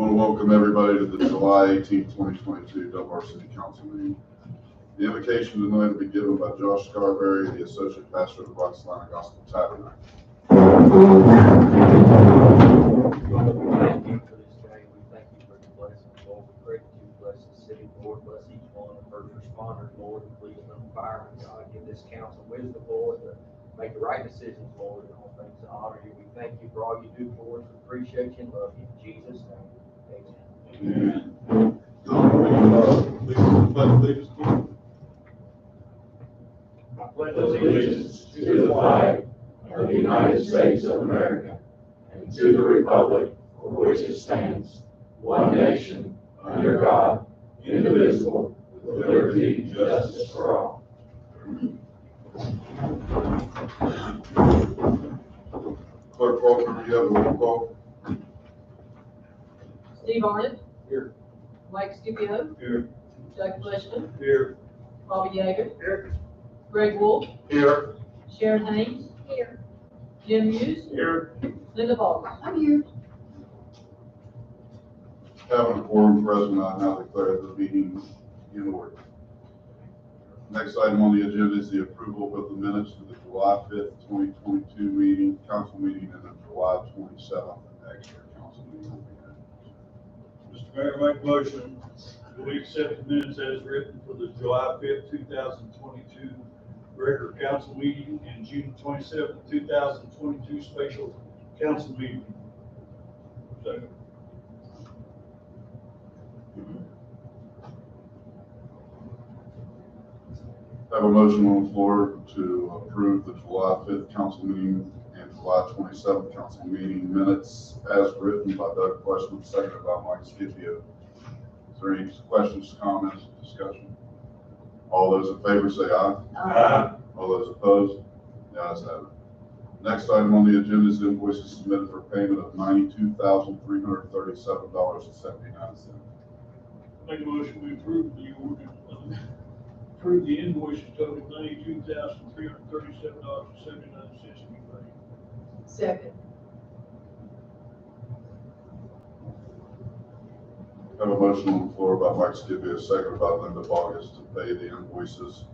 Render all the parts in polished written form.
want to welcome everybody to the July 18th, 2022 Dunbar City Council meeting. The invocation tonight will be given by Josh Scarberry, the Associate Pastor of the Roxana Gospel Tabernacle. Thank you for this day. We thank you for your blessings, Lord. We pray that you bless the city, Lord. Bless each one of the first responders, Lord. And please don't fire me, God. Give this council wisdom, Lord, to make the right decisions, Lord, and all things to honor you. We thank you for all you do for us. We appreciate you and love you. In Jesus' name, amen. Amen. I pledge allegiance to the flag of the United States of America and to the republic for which it stands, one nation, under God, indivisible, with liberty and justice for all. Clerk Walker, you have a roll call? Steve Arnott. Here. Mike Scipio. Here. Doug Fleshman. Here. Bobby Yeager. Here. Greg Wolf. Here. Sharon Haynes. Here. Jim Hughes. Here. Linda Baldwin. I'm here. Having a quorum present, I now declare the meeting in order. Next item on the agenda is the approval of the minutes for the July 5th, 2022 meeting, council meeting, and the July 27th extra council meeting. Mr. Mayor, make a motion that we accept the minutes as written for the July 5th, 2022 regular council meeting and June 27th, 2022 special council meeting. Second. I have a motion on the floor to approve the July 5th council meeting and July 27th council meeting minutes as written by Doug Fleshman, seconded by Mike Scipio. Is there any questions, comments, discussion? All those in favor say aye. Aye. All those opposed? The ayes have it. Next item on the agenda is invoices submitted for payment of $92,337.79. Make a motion we approve the ordinance, approve the invoices totaling $92,337.79 to be paid. Second. I have a motion on the floor by Mike Scipio, seconded by Linda Bogus to pay the invoices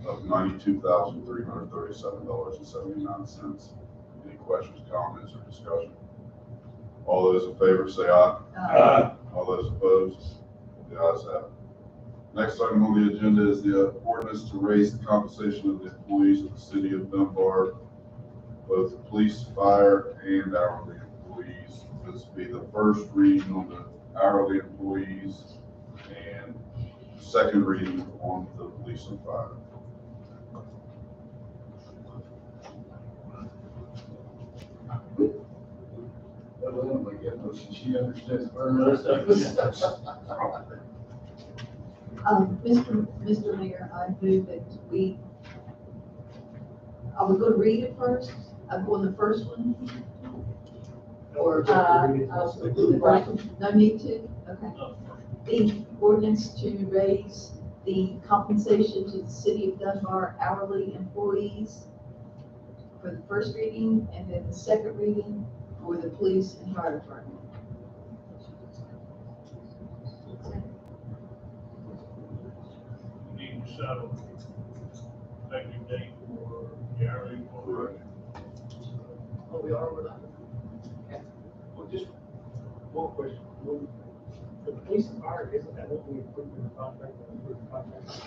of $92,337.79. Any questions, comments, or discussion? All those in favor say aye. Aye. All those opposed? The ayes have it. Next item on the agenda is the ordinance to raise the compensation of the employees of the city of Dunbar, both police, fire, and hourly employees. This will be the first reading on the hourly employees and second reading on the police and fire. She understands very much. Mr. Mayor, I move that are we going to read it first? I'm going the first one? Or, no need to? Okay. The ordinance to raise the compensation to the city of Dunbar hourly employees for the first reading, and then the second reading for the police and fire department. We need to decide on the effective date for the hourly employee. Oh, we are with that. Well, just one question. The police and fire, isn't that what we approved in the contract?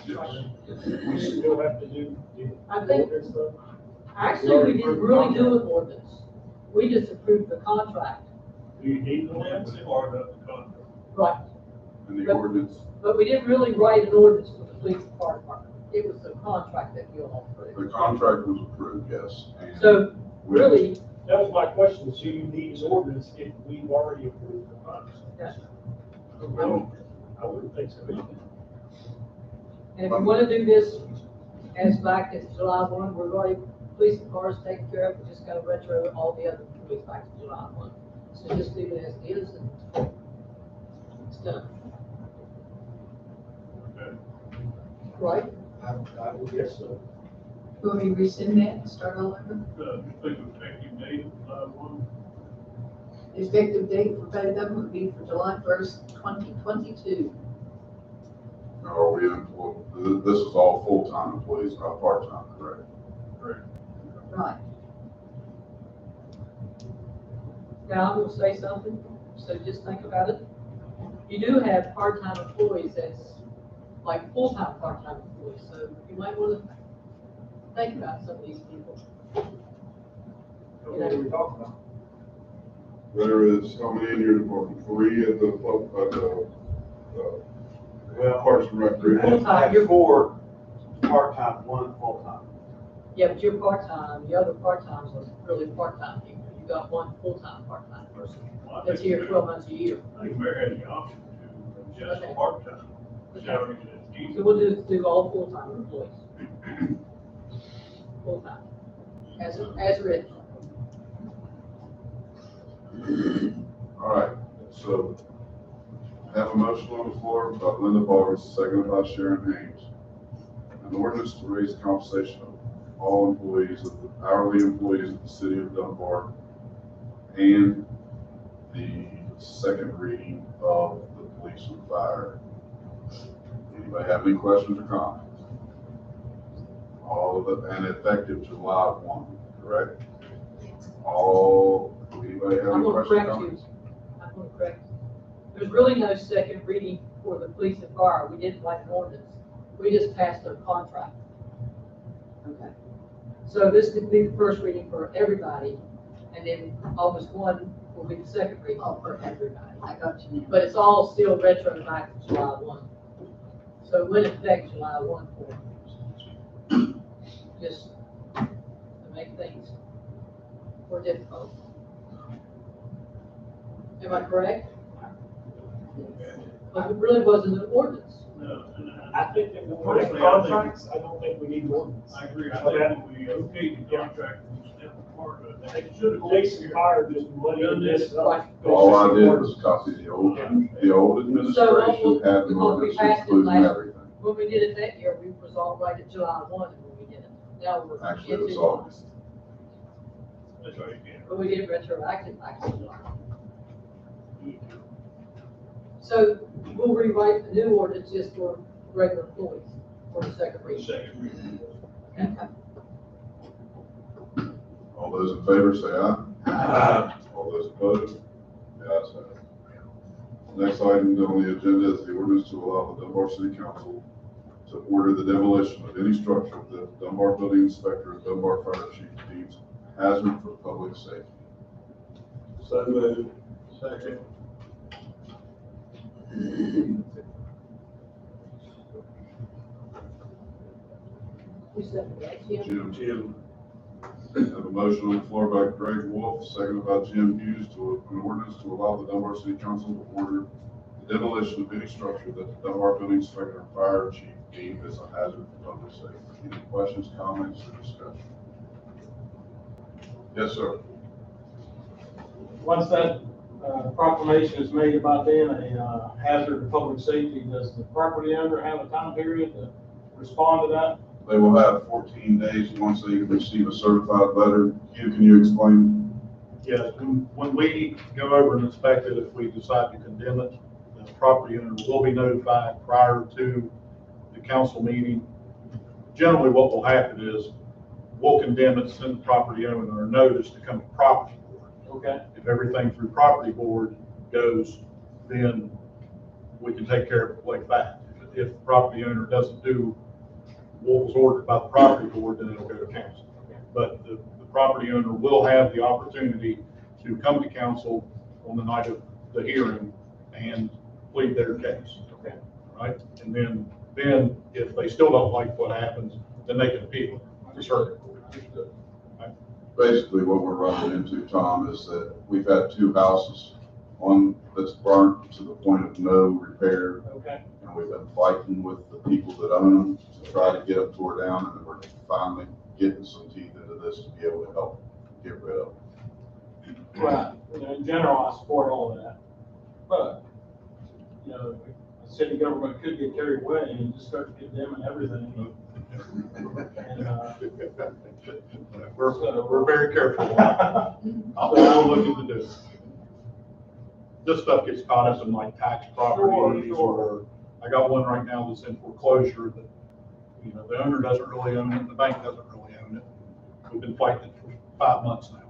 Yes. We still have to do I think- ordinance stuff? Actually, we didn't really do an ordinance. We just approved the contract. Do you need the ordinance or the contract? Right. And the ordinance, But we didn't really write an ordinance for the police and fire department. It was the contract that you all the approved. contract was approved, yes. And So really, That was my question. So you need an ordinance if we've already approved the contract? yes. I wouldn't think so. And if you want to do this as back as July 1, we're already, police and cars taken care of, we're just going to retro all the other police back to July 1. So just leave it as it is and it's done. Okay. Right? I would guess so. You want me to rescind that and start all over? Just think of effective date of July 1. The effective date for both of them would be for July 1st, 2022. Are we in, well, this is all full-time employees, not part-time, correct? Right. Now, I'm gonna say something, so just think about it. You do have part-time employees that's like full-time part-time employees, so you might wanna think about some of these people. What are we talking about? There is, how many in your department? 3 at the, Parks and Recreation. Full-time, you're, 4 part-time, 1 full-time. yeah, but you're part-time, the other part-times are really part-time people. You got one full-time part-time person that's here 12 months a year. I think Mayor had the option to adjust Okay. part-time. Okay. Salary to easy. So we'll do all full-time employees. Full-time, as written. All right, so I have a motion on the floor by Linda Boggs, seconded by Sharon Haynes. An ordinance to raise the compensation of all employees, of the hourly employees of the city of Dunbar, and the second reading of the police and fire. Anybody have any questions or comments? All of it, and effective July 1, correct? Anybody have I'm any gonna questions or correct you. comments? I'm gonna correct you. There's really no second reading for the police and fire. We didn't write an ordinance. We just passed a contract. Okay. So this would be the first reading for everybody, and then August 1 will be the second reading for everybody. I got you now. But it's all still retro back to July 1. So it wouldn't affect July 1 for just to make things more difficult. Am I correct? But it really wasn't an ordinance. No, I think that when we're in Personally, I think- contracts, I don't think we need ordinance. I agree. I think we okayed the contract, we step apart of it. They should have. Police and fire just muddying this up. All I did was copy the old administration had an because we ordinance passed it including last- everything. When we did it that year, we was all right at July 1 when we did it. Now we're Actually, it was into August. That's right, yeah. But we did retroactive back to July. So we'll rewrite the new ordinance just for regular employees for the second reading. Second reading. Okay. All those in favor say aye. Aye. All those opposed? The ayes have it. Next item on the agenda is the ordinance to allow the Dunbar City Council to order the demolition of any structure that Dunbar Building Inspector and Dunbar Fire Chief deems hazard for public safety. So moved. Second. Who said that, Jim? Jim. Have a motion on the floor by Greg Wolf, seconded by Jim Hughes, to an ordinance to allow the Dunbar City Council to order the demolition of any structure that the Dunbar Building Inspector and Fire Chief deem as a hazard for public safety. Any questions, comments, or discussion? Yes, sir. Once that proclamation is made about being a hazard to public safety, does the property owner have a time period to respond to that? They will have 14 days once they receive a certified letter. Hugh, can you explain? Yes, when we go over and inspect it, if we decide to condemn it, the property owner will be notified prior to the council meeting. Generally, what will happen is we'll condemn it, send the property owner a notice to come to property board. Okay. If everything through property board goes, then we can take care of it like that. If the property owner doesn't do what was ordered by the property board, then it'll go to council. But the property owner will have the opportunity to come to council on the night of the hearing and plead their case. Okay. Right? And then if they still don't like what happens, then they can appeal to circuit court. Basically, what we're running into, Tom, is that we've had 2 houses, one that's burnt to the point of no repair, Okay. and we've been fighting with the people that own them to try to get them tore down, and we're finally getting some teeth into this to be able to help get rid of them. Well, you know, in general, I support all of that. But, you know, the city government could get carried away and just start condemning everything. And, We're very careful. I'll look into this. this stuff gets caught up in like tax properties, Sure. or I got one right now that's in foreclosure that, you know, the owner doesn't really own it, and the bank doesn't really own it. We've been fighting it for 5 months now.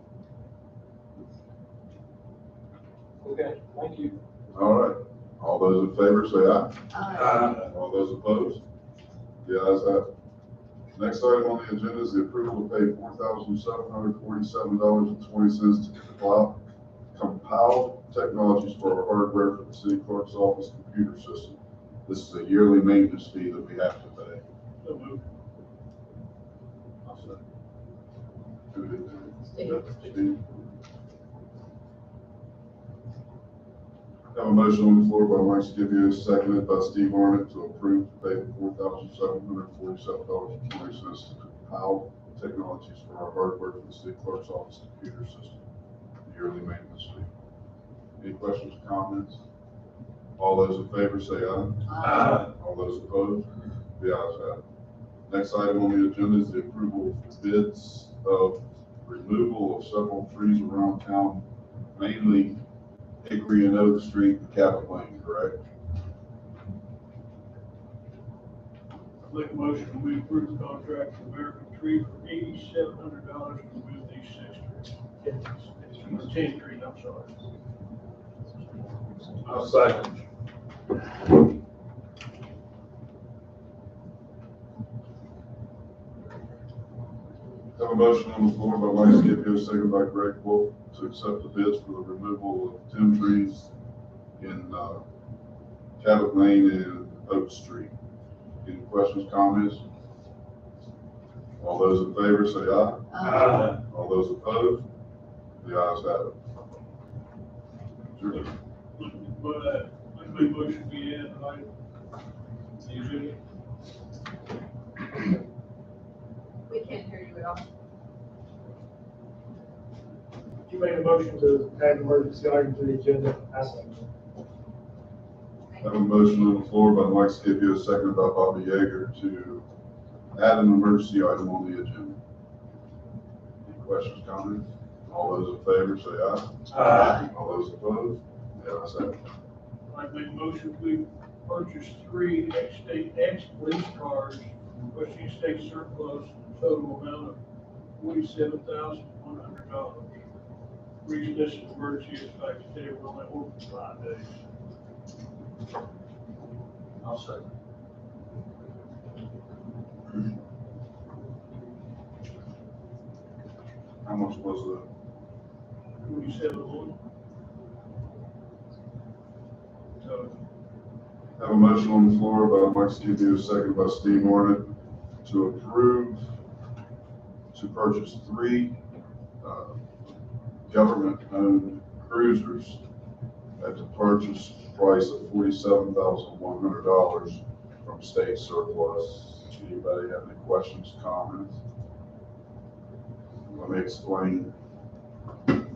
Okay, thank you. All right. All those in favor say aye. Aye. All those opposed? The ayes have it. Next item on the agenda is the approval to pay $4,747.20 to Compile Technologies for our hardware for the city clerk's office computer system. This is a yearly maintenance fee that we have to pay. So moved. I'll say. Who did that? Steve. Steve. Have a motion on the floor by Mike Scipio, seconded by Steve Arnott to approve to pay $4,747.20 to Compile Technologies for our hardware for the city clerk's office computer system. Yearly maintenance fee. Any questions or comments? All those in favor say aye. Aye. All those opposed? The ayes have it. Next item on the agenda is the approval of bids of removal of several trees around town, mainly Hickory and Oak Street and Cabot Lane, correct? Make a motion, we approve the contract for American Tree for $8,700 to remove these 6 trees. 10 trees, I'm sorry. I'll second. Have a motion on the floor by Mike Scipio, seconded by Greg Wolf, to accept the bids for the removal of 10 trees in Cabot Lane and Oak Street. Any questions, comments? All those in favor say aye. Aye. All those opposed? The ayes have it. Sure. But, I make a motion, we add item to the agenda. We can't hear you at all. You made a motion to add emergency item to the agenda. I second. Have a motion on the floor by Mike Scipio, seconded by Bobby Yeager, to add an emergency item on the agenda. Any questions, comments? All those in favor say aye. Aye. All those opposed? The ayes have it. I make a motion, we purchase 3 ex-police cars from Washington State surplus, total amount of $47,100. Reason this is emergency is the fact that they were only open for 5 days. I'll second. How much was the? 47,100. So, Have a motion on the floor by Mike Scipio, seconded by Steve Arnott, to approve to purchase 3 government-owned cruisers at the purchase price of $47,100 from state surplus. Anybody have any questions, comments? Let me explain.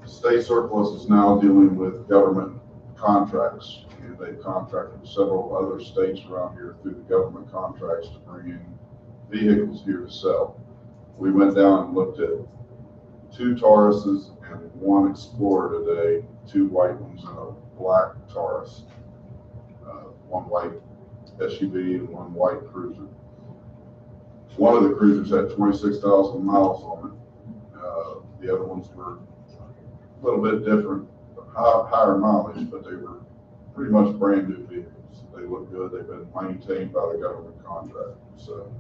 State surplus is now dealing with government contracts, and they've contracted several other states around here through the government contracts to bring in vehicles here to sell. We went down and looked at 2 Tauruses and 1 Explorer today, 2 white ones and a black Taurus, 1 white SUV and 1 white cruiser. One of the cruisers had 26,000 miles on it. The other ones were a little bit different, higher mileage, but they were pretty much brand new vehicles. They look good. They've been maintained by the government contract. So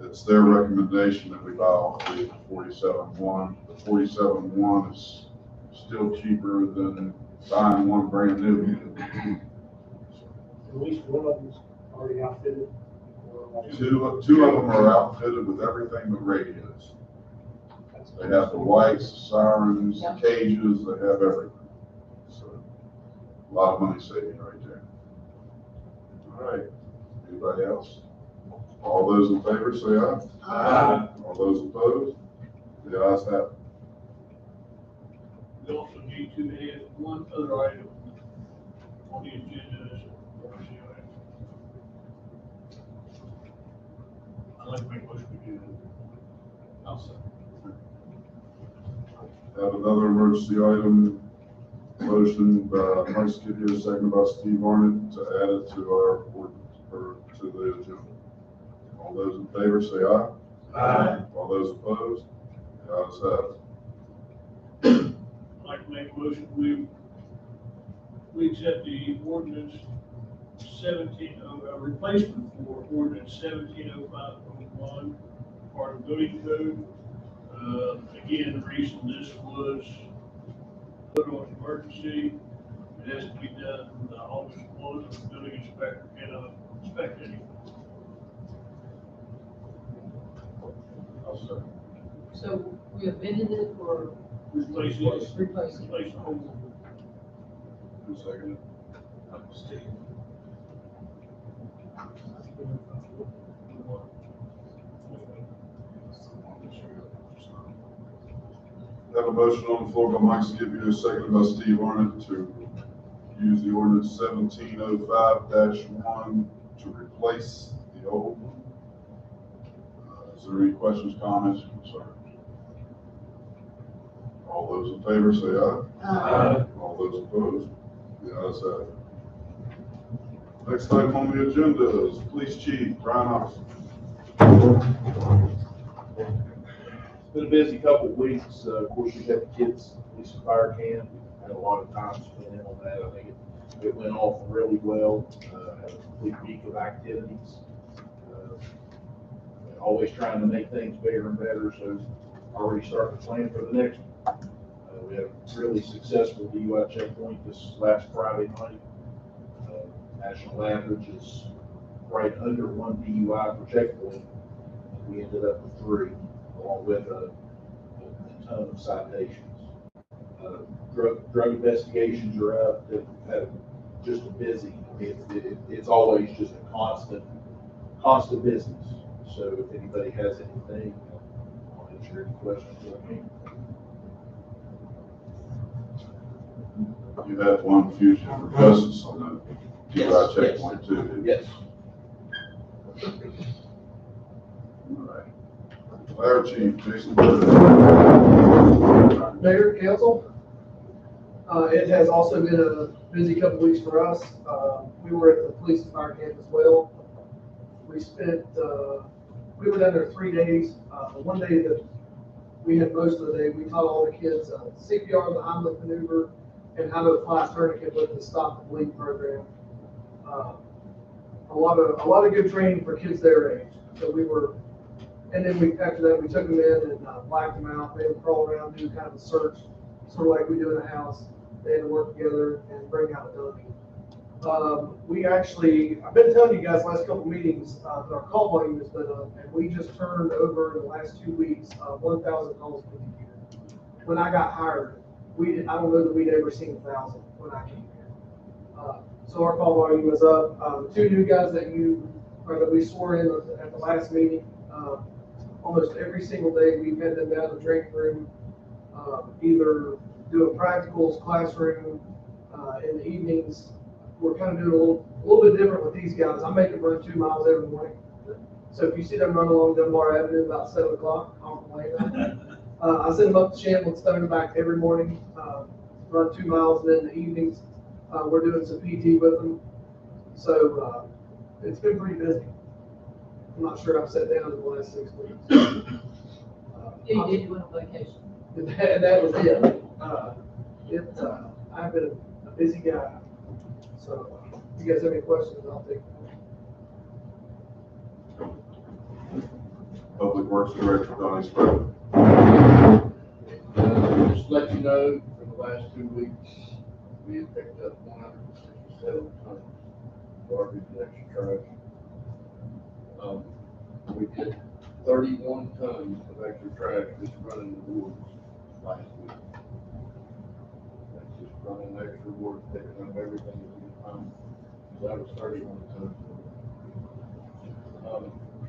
it's their recommendation that we buy all 3 for $47,100. The $47,100 is still cheaper than buying 1 brand new vehicle. At least one of them's already outfitted. Two of them are outfitted with everything but radios. They have the lights, sirens, Yep. cages, they have everything. So a lot of money saving right there. All right, anybody else? All those in favor say aye. Aye. All those opposed? The ayes have it. we also need to add one other item on the agenda as an emergency item. I'd like to make a motion to do that. I'll second. Have another emergency item, motion motion by Mike Scipio, second by Steve Arnott, to add it to our ordinance, or to the agenda. All those in favor say aye. Aye. All those opposed? The ayes have it. I'd like to make a motion, we accept the ordinance 17, a replacement for ordinance 1705.1, part of building code. Again, the reason this was put on emergency, it has to be done August 1, the building inspector cannot inspect anything. I'll second. So we amended it for Replace it. replacing. Replace the whole. Who seconded? Steve. Have a motion on the floor by Mike Scipio, seconded by Steve Arnott, to use the ordinance 1705-1 to replace the old one. Is there any questions, comments, concerns? All those in favor say aye. Aye. All those opposed? The ayes have it. Next item on the agenda is Police Chief Brian Austin. It's been a busy couple of weeks. Of course, you have the kids' police and fire camp. Had a lot of time spent in on that. I think it went off really well. Had a complete week of activities. Always trying to make things bigger and better, so already starting to plan for the next one. We had a really successful DUI checkpoint this last Friday night. National average is right under 1 DUI per checkpoint. We ended up with 3, along with a ton of citations. Drug investigations are up. They've had just a busy. It's always just a constant business. So if anybody has anything, I'll answer any questions that I can. You have one fugitive for justice on the DUI checkpoint too. Yes. All right. Fire Chief Jason Bird. Mayor, council, it has also been a busy couple weeks for us. We were at the police and fire camp as well. We spent, we were down there 3 days. One day that we had most of the day, we taught all the kids CPR, the Heimlich maneuver, and how to apply a tourniquet with the Stop the Bleed program. A lot of good training for kids their age. So we were, and then after that we took them in and blacked them out. They would crawl around, do kind of a search, sort of like we do in a house. They had to work together and bring out a dummy. I've been telling you guys last couple meetings that our call volume has been up, and we just turned over in the last 2 weeks 1,000 calls per year. When I got hired, I don't know that we'd ever seen 1,000 when I came here. So our call volume was up. The 2 new guys that we swore in at the last meeting, almost every single day we've had them down to the drink room, either doing practicals, classroom, in the evenings. We're kind of doing a little bit different with these guys. I make them run 2 miles every morning. So if you see them run along Dunbar Avenue about 7 o'clock, I'll complain that. I send them up to Shamble and Stone back every morning, run 2 miles, and then in the evenings, we're doing some PT with them. So it's been pretty busy. I'm not sure I've sat down in the last 6 weeks. Yeah, you did, you went on vacation. That was it. I've been a busy guy. So if you guys have any questions, I'll take them. Public Works Director Donnie Sprout. Just to let you know, for the last 2 weeks, we have picked up 167 tons of garbage and extra trash. We did 31 tons of extra trash just running the woods last week. That's just running extra woods, picking up everything that we can find. So that was 31 tons.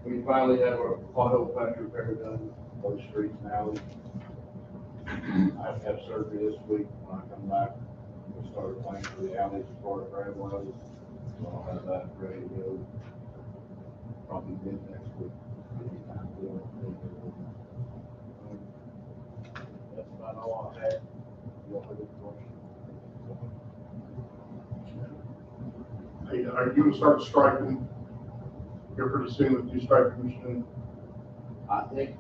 We finally have our pothole patch repair done, those streets and alleys. I have surgery this week. When I come back, we'll start playing for the alleys as far as gravel. So I'll have that ready to go probably mid next week. That's about all I had. You want to look for? Hey, are you gonna start striping here pretty soon with new striping machine? I think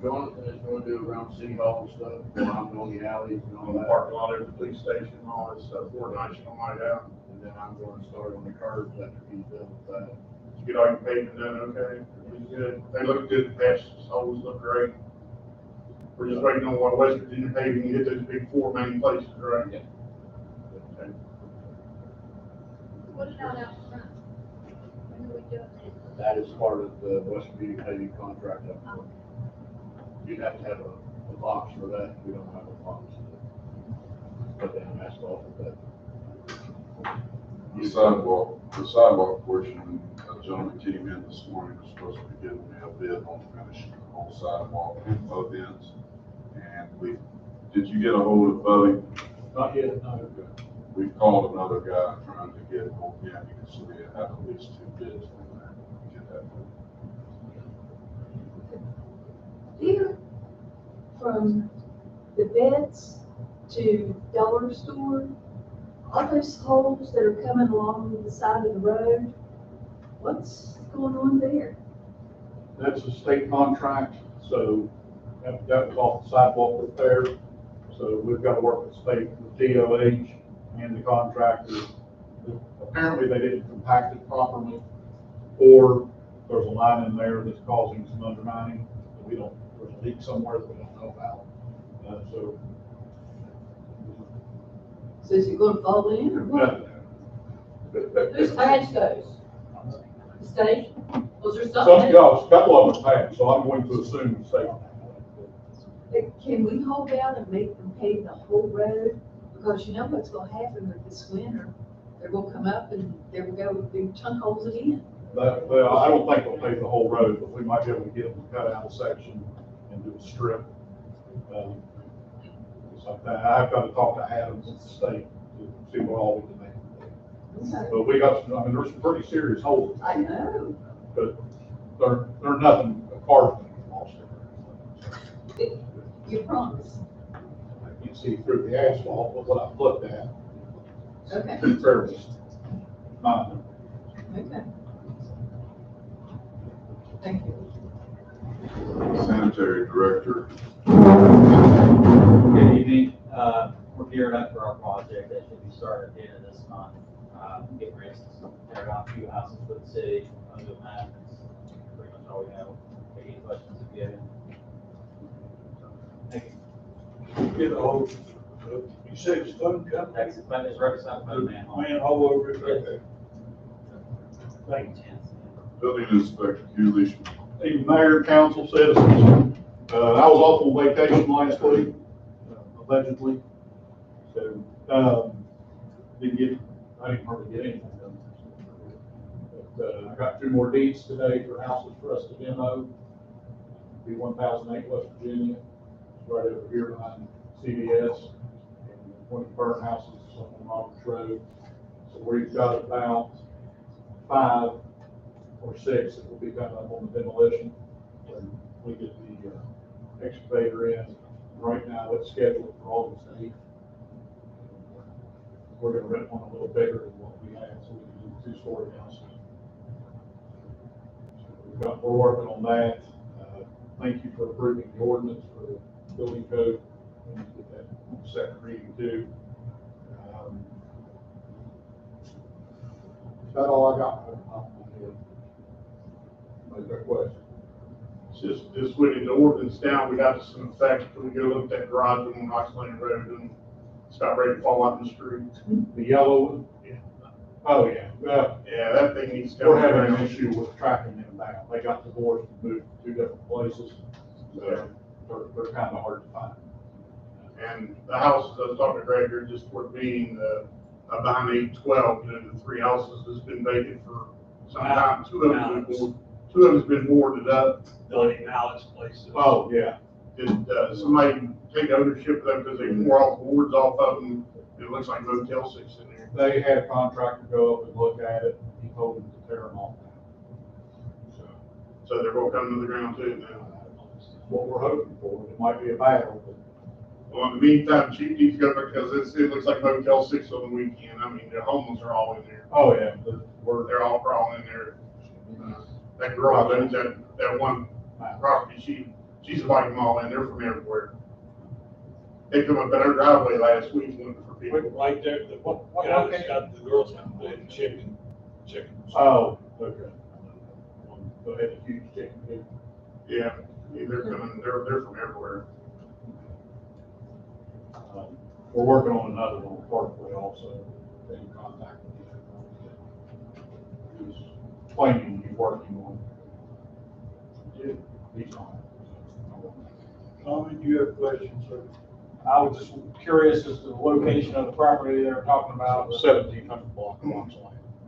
Jonathan is gonna do around City Hall and stuff, around on the alleys and all On the that. parking lot of the police station and all that stuff, organizing all night out. And then I'm gonna start on the curbs after he's done with that. Did you get all your pavement done okay? Everything's good? They look good, the patches always look great. We're just waiting on what West Virginia paving, you hit those big 4 main places, right? Yeah. Okay. What about out front? When are we doing That is part of the West Virginia paving contract up that? front. You'd have to have a box for that, we don't have a box to put down asphalt with that. The sidewalk portion, a gentleman came in this morning, was supposed to be giving me a bid on finishing the whole sidewalk on both ends. And did you get a hold of Buddy? Not yet, no. We called another guy trying to get organic, so we have at least 2 bids on that. Get that. Here, from the beds to dollar store, all those holes that are coming along the side of the road, what's going on there? That's a state contract, so that was off the sidewalk repair. So we've got to work with state, with DOH and the contractor. Apparently they didn't compact it properly, or there's a line in there that's causing some undermining that we don't, there's a leak somewhere that we don't know about. So So is it gonna fall in or what? Whose patch goes? The state? Was there some, something? yeah, a couple of them passed, so I'm going to assume the state. But can we hold out and make them pave the whole road? Because you know what's gonna happen with this winter, they're gonna come up and there will go big chunk holes again. Well, I don't think we'll pave the whole road, but we might be able to get them to cut out a section and do a strip. It's like that. I've got to talk to Adams at the state to see what all we can make. Okay. But we got some, I mean, there's some pretty serious holes, I know. but they're nothing, a car's been lost. You promise. You can see through the asphalt with what I looked at. Okay. It's fairly minor. Okay. Thank you. Sanitary director. Good evening. We're gearing up for our project that should be started at the end of this month. Getting ready to tear down a few houses for the city. Other than that, that's pretty much all we have. Any questions if you have any? Thank you. Get a hold, you said it's fun company, Texas Fund is represented by the manhole. manhole over it, okay. Thank you. Building inspector, Hugh Leishman. Hey, Mayor, council, citizens, I was off on vacation last week, allegedly. So, I didn't hardly get anything done. But, I got 2 more deeds today for houses for us to demo. Be 1008 West Virginia, right over here behind CVS, and 20 burnt houses on Roberts Road. So we've got about 5 or 6 that will be coming up on the demolition when we get the excavator in. Right now, it's scheduled for August 8th. We're gonna rent one a little bigger than what we had, so we can do 2-story houses. So we're working on that. Thank you for approving the ordinance for the building code. We need to get that on the second reading too. Is that all I got? Make question. It's just with the ordinance down, we got some effect, we go look at that garage on Knox Lane Road and it's about ready to fall out in the street. The yellow one? Yeah. Oh, yeah. Well, Yeah, that thing needs to go. we're having an issue with tracking them down. They got divorced and moved to 2 different places. So they're kind of hard to find. And the houses, I was talking to Greg here just before the meeting, behind 812, the 3 houses that's been vacant for some time. 2 of them's been boarded up. Donnie Mallett's place. Oh, yeah. Did somebody take ownership of them because they tore all the boards off of them? It looks like Motel 6 in there. They had a contractor go up and look at it. He told them to tear them off. So they're gonna come to the ground too now. What we're hoping for. It might be a battle, but Well, in the meantime, Chief needs to go because it looks like Motel 6 on the weekend. I mean, the homeless are all in there. Oh, yeah, They're all crawling in there. That girl that owns that one property, she's inviting them all in. They're from everywhere. They come up in our driveway last week looking for people. Right there, What it's got the girls got the chicken. Oh, okay. Go ahead, huge chicken coop. Yeah, they're coming, they're from everywhere. We're working on another one, Parkway also, in contact with you. He's claiming he's working on. Yeah, he's on it. Tommy, do you have questions, sir? I was just curious as to the location of the property they're talking about, 1700 block of Lane.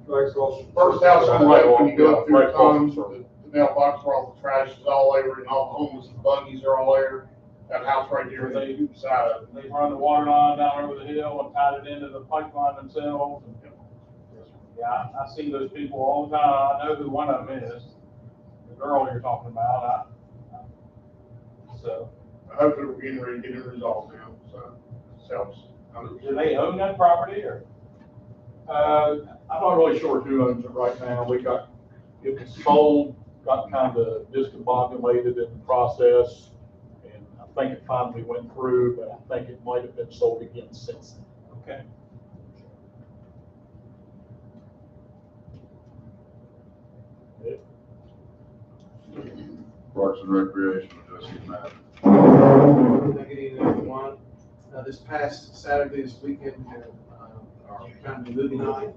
Right across. First house on the Right left, when you go up through right the across tunnels, the the mailbox where all the trash is all over and all the homeless and buggies are all there. That house right there, they side of it. They run the water line down over the hill and tied it into the pipeline themselves. Yeah, I see those people all the time. I know who one of them is. The girl you're talking about. So. Hopefully we're getting ready to get it resolved now, so it helps. Do they own that property or? I'm not really sure who owns it right now. It was sold, got kind of discombobulated in the process. And I think it finally went through, but I think it might have been sold again since then. Okay. Parks and Recreation, Justice Matt. Good evening, everyone. This past Saturday, this weekend, we had our family movie night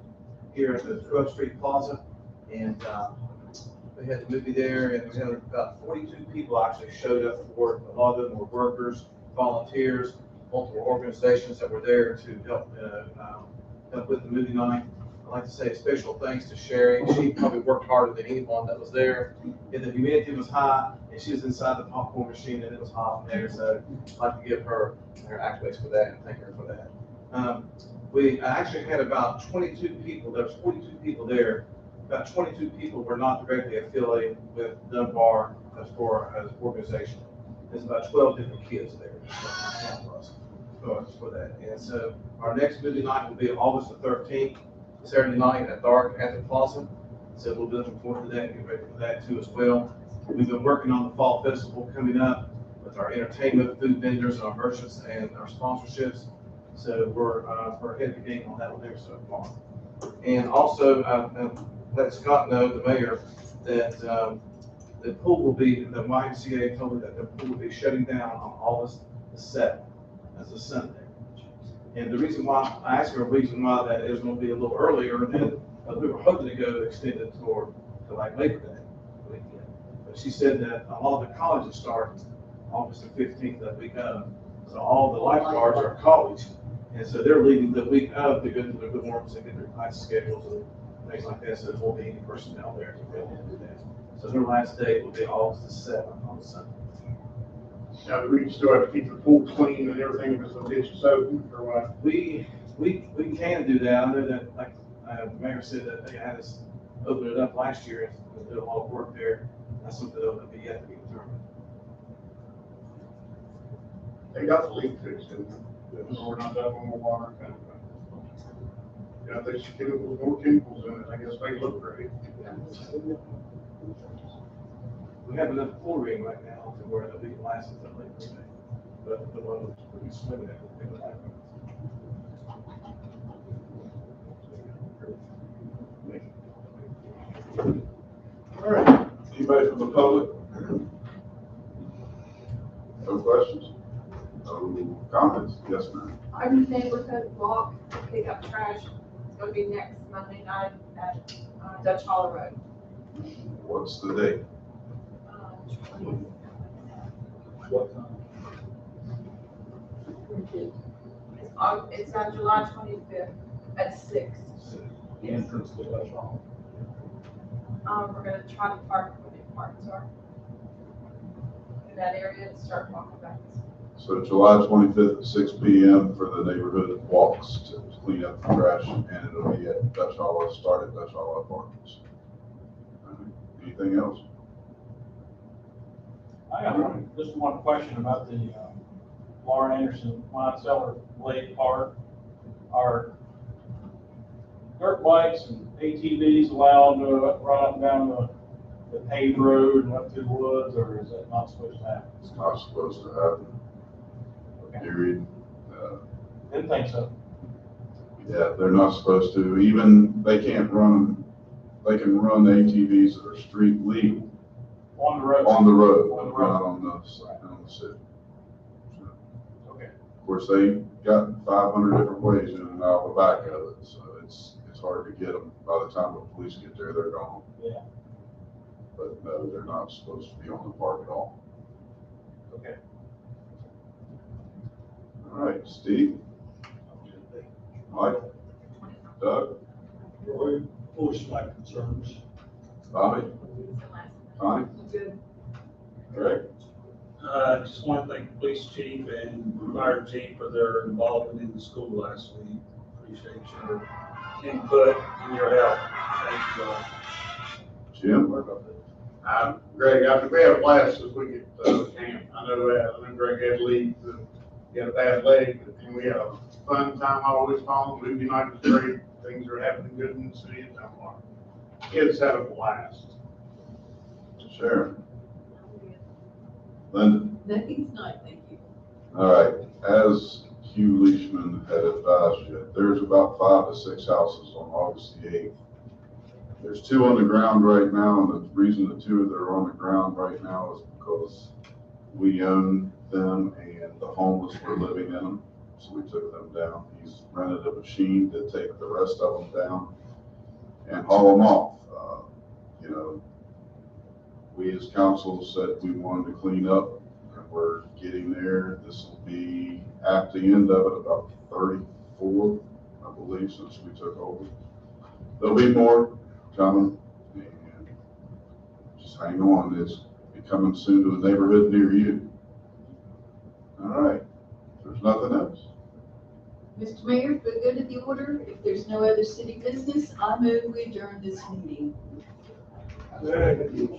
here at the 12th Street Plaza. And we had the movie there, and we had about 42 people actually showed up for it. A lot of them were workers, volunteers, multiple organizations that were there to help with the movie night. I'd like to say a special thanks to Sherry. She probably worked harder than anyone that was there. And the humidity was high, and she was inside the popcorn machine, and it was hot in there. So I'd like to give her accolades for that and thank her for that. We actually had about 22 people. There was 42 people there. About 22 people were not directly affiliated with Dunbar as an organization. There's about 12 different kids there. For that. And so our next movie night will be August the 13th. Saturday night at dark at the Plaza. So we'll be looking forward to that and get ready for that too as well. We've been working on the Fall Festival coming up with our entertainment, food vendors, our merchants, and our sponsorships. So we're ahead of the game on that one there so far. And also, let Scott know, the mayor, that the pool will be, the YMCA told me that the pool will be shutting down on August the 7th. That's a Sunday. And the reason why, I asked her a reason why that is going to be a little earlier than we were hoping to go extended to like Labor Day weekend. But she said that a lot of the colleges start August the 15th that week of. So all the lifeguards are college. And so they're leaving the week of to go to their dorms and get their class schedules and things like that. So there won't be any personnel there to go into that. So their last day will be August the 7th on Sunday. Now, we still have to keep the pool clean and everything because the ditch is open or what? We can do that. I know that, like, the mayor said that they had us open it up last year and did a lot of work there. That's something that will be yet to be determined. They got the leak fixed, didn't they? We're not having more water kind of thing. Yeah, they should get a little more chemicals in it. I guess they look great. We have enough chlorine right now to where the leak lasts until Labor Day. But the one that's pretty swimming at All right, anybody from the public? No questions? No comments? Yes, ma'am. Our new neighborhood walk, pick up trash, it's gonna be next Monday night at Dutch Hall Road. What's the date? What time? It's on July 25th at 6. The entrance to Dutch Hall. We're gonna try to park where the parks are in that area and start walking back. So July 25th at 6 p.m. for the neighborhood walks to clean up the trash, and it'll be at Dutch Hollow, start at Dutch Hollow Apartments. Anything else? I got just one question about the Laura Anderson, Wine Cellar Lake Park. Are dirt bikes and ATVs allowed to run up and down the paved road and up through the woods, or is that not supposed to happen? It's not supposed to happen, period. Didn't think so. Yeah, they're not supposed to. Even, they can't run, they can run ATVs that are street legal On the road. on the road, On the but road. not on the city. Okay. Of course, they got 500 different ways in and out the back of it, so it's hard to get them. By the time the police get there, they're gone. Yeah. But no, they're not supposed to be on the park at all. Okay. All right, Steve? Mike? Doug? Roy, voice my concerns. Bobby? Connie? Good. Greg? Just want to thank the police chief and fire chief for their involvement in the school last week. Appreciate your input and your help. Thank you all. Jim? Greg, I think we had a blast this week at camp. I know Greg had to leave, he had a bad leg, and we had a fun time always following. Movie night was great. Things are happening good in the city of Dunbar. Kids had a blast. Sharon? Linda? Nothing's not, thank you. All right, as Hugh Leishman had advised you, there's about 5 to 6 houses on August the 8th. There's 2 on the ground right now, and the reason the 2 that are on the ground right now is because we own them and the homeless were living in them, so we took them down. He's rented a machine to take the rest of them down and haul them off. You know, we as council said we wanted to clean up, and we're getting there. This will be at the end of it about 34, I believe, since we took over. There'll be more coming, and just hang on. It's coming soon to a neighborhood near you. All right, if there's nothing else. Mr. Mayor, for the good of the order, if there's no other city business, I move we adjourn this meeting. Executive.